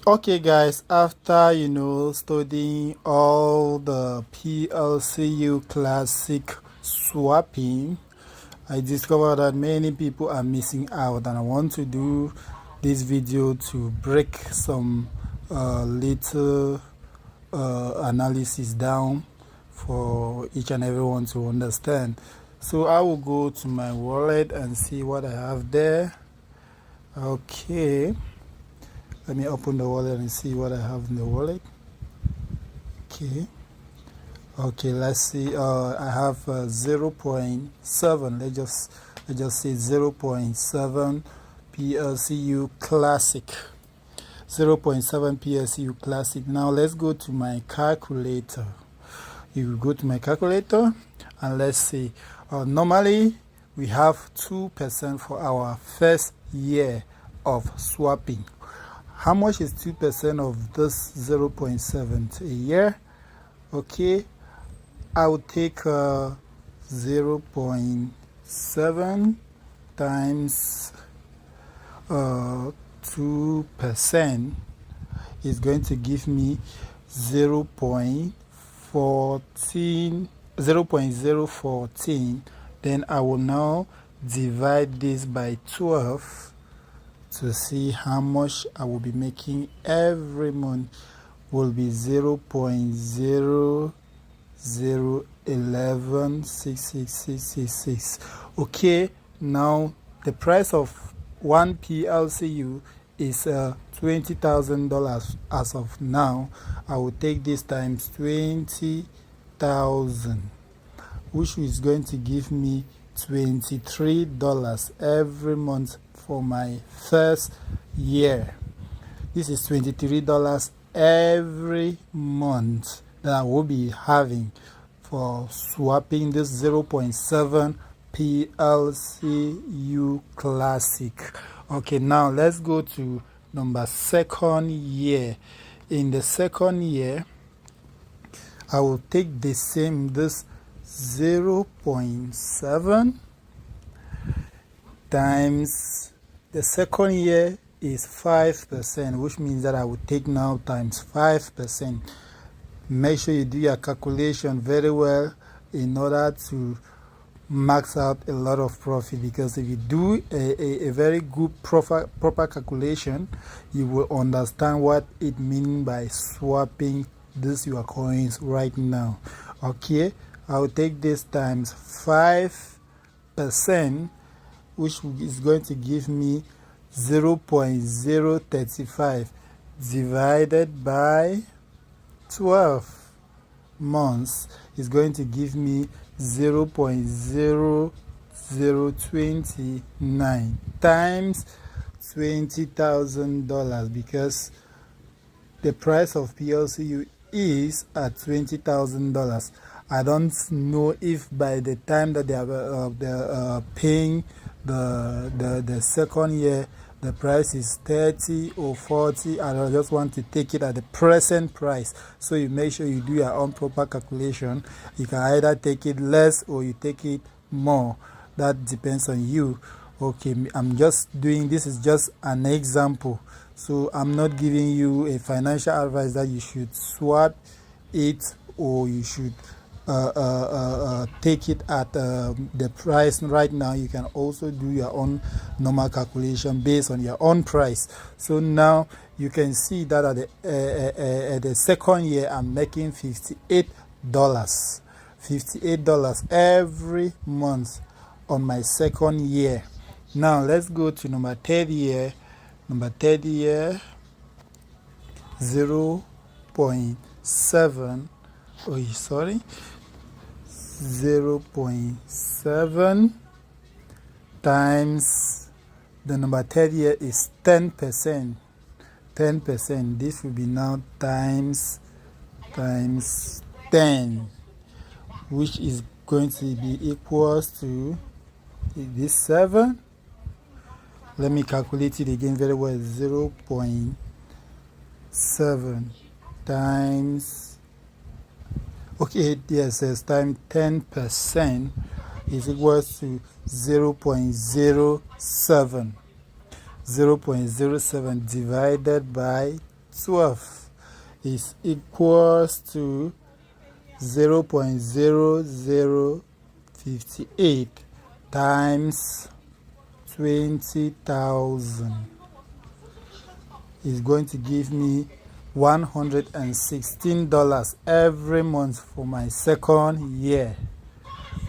Okay guys, after studying all the PLCU classic swapping, I discovered that many people are missing out, and I want to do this video to break some little analysis down for each and everyone to understand. So I will go to my wallet and see what I have there. Okay, let me open the wallet and see what I have in the wallet. Okay, let's see. I have 0.7. Let's just say 0.7 PLCU classic. 0.7 PLCU classic. Now let's go to my calculator. You go to my calculator and let's see. Normally we have 2% for our first year of swapping. How much is 2% of this 0.7 a year? Okay, I will take 0.7 times 2% is going to give me 0.014. Then I will now divide this by 12 to see how much I will be making every month. Will be 0.001166666. Okay, now the price of one PLCU is $20,000 as of now. I will take this times 20,000, which is going to give me $23 every month for my first year. This is $23 every month that I will be having for swapping this 0.7 PLCU classic. Okay, now let's go to number second year. In the second year, I will take the same, this 0.7 times the second year is 5%, which means that I will take now times 5%. Make sure you do your calculation very well in order to max out a lot of profit, because if you do a very good proper calculation, you will understand what it means by swapping this your coins right now. Okay, I will take this times 5%, which is going to give me 0.035 divided by 12 months is going to give me 0.0029 times $20,000, because the price of PLCU is at $20,000. I don't know if by the time that they are paying the second year, the price is 30 or 40. I just want to take it at the present price. So you make sure you do your own proper calculation. You can either take it less or you take it more. That depends on you. Okay, I'm just doing, this is just an example. So I'm not giving you a financial advice that you should swap it or you should take it at the price right now. You can also do your own normal calculation based on your own price. So now you can see that at the second year I'm making $58 every month on my second year. Now let's go to number third year. Number third year, 0.7 times the number third year is 10%. This will be now times 10, which is going to be equals to this 7. Let me calculate it again very well. 0.7 times, okay, yes, times 10% is equals to 0.07. 0.07 divided by 12 is equals to 0.0058 times 20,000 is going to give me $116 every month for my second year.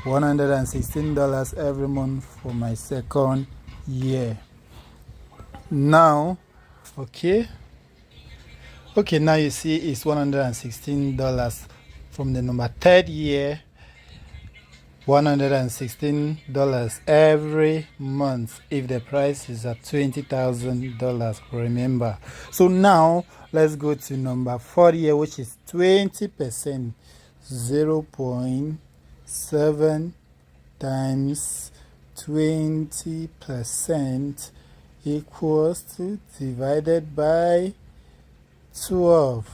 $116 every month for my second year. Now, okay, now you see it's $116 from the number third year. $116 every month if the price is at $20,000, remember. So now let's go to number 4 year, which is 20%. 0.7 times 20% equals to, divided by 12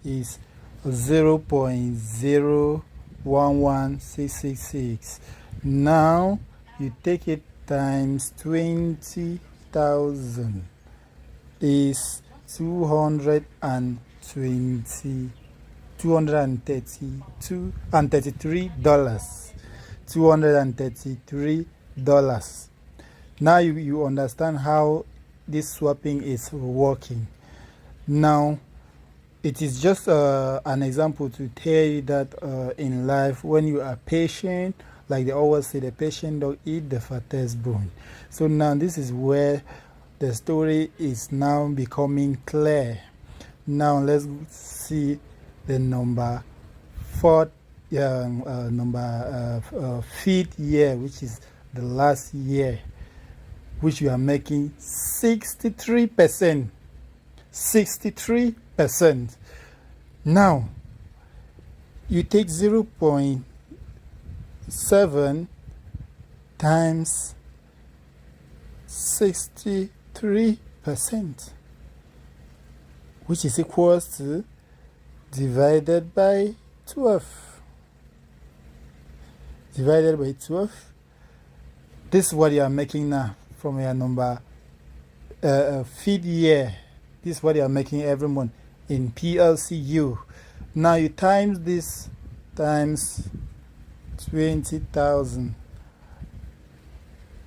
is 0.011666. Now you take it times 20,000 is $233. $233. Now you understand how this swapping is working. Now it is just an example to tell you that in life, when you are patient, like they always say, the patient dog eat the fattest bone. So now this is where the story is now becoming clear. Now let's see the number 4th fifth year, which is the last year, which you are making 63%. 63%. Now you take 0.7 times 63%, which is equals to, divided by 12. Divided by 12. This is what you are making now from your number fifth year. This is what you are making every month in PLCU. Now you times this times 20,000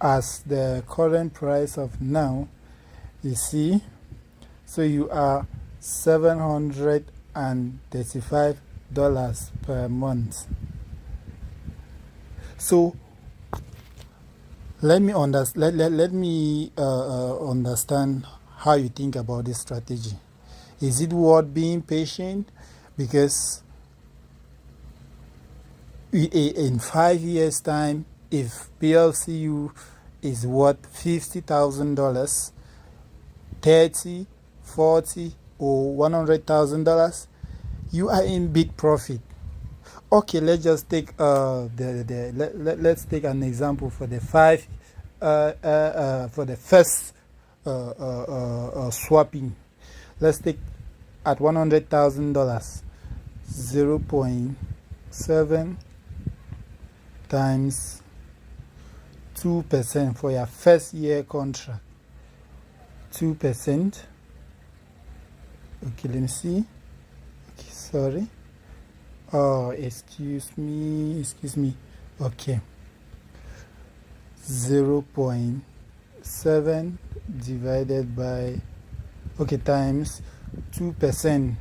as the current price of now. You see, so you are $735 per month. So let me understand how you think about this strategy. Is it worth being patient? Because in 5 years' time, if PLCU is worth $50,000, 30, 40, or $100,000, you are in big profit. Okay, let's just take let's take an example for the first swapping. Let's take at $100,000, 0.7 times 2% for your first year contract. 2%. Okay, let me see. Okay, sorry. Oh, excuse me. Okay. 0.7 divided by, okay, times 2%.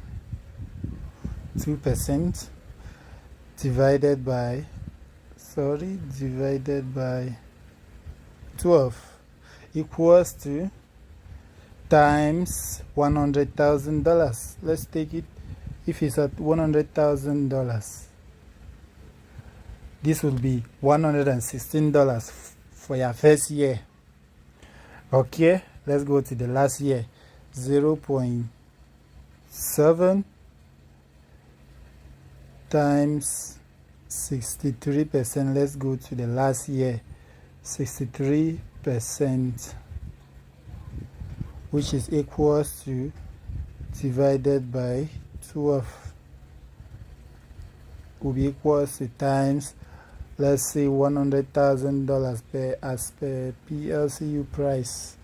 2% divided by, divided by 12 equals to, times $100,000. Let's take it. If it's at $100,000, this will be $116 for your first year. Okay, let's go to the last year. 0.7 times 63%. Let's go to the last year. 63%, which is equals to, divided by 12, will be equals to times, let's say, $100,000 as per PLCU price.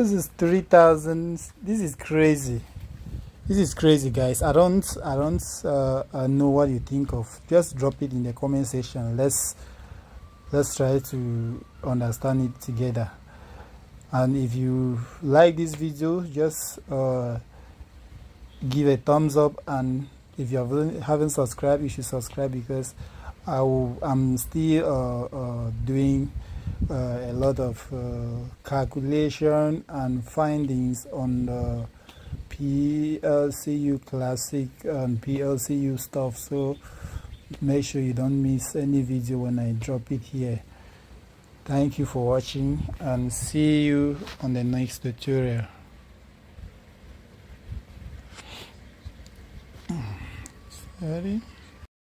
This is 3,000. This is crazy. This is crazy, guys. I don't know what you think of. Just drop it in the comment section. Let's try to understand it together. And if you like this video, just give a thumbs up, and if you haven't subscribed, you should subscribe, because I'm still doing a lot of calculation and findings on the PLCU Classic and PLCU stuff, so make sure you don't miss any video when I drop it here. Thank you for watching, and see you on the next tutorial. Ready?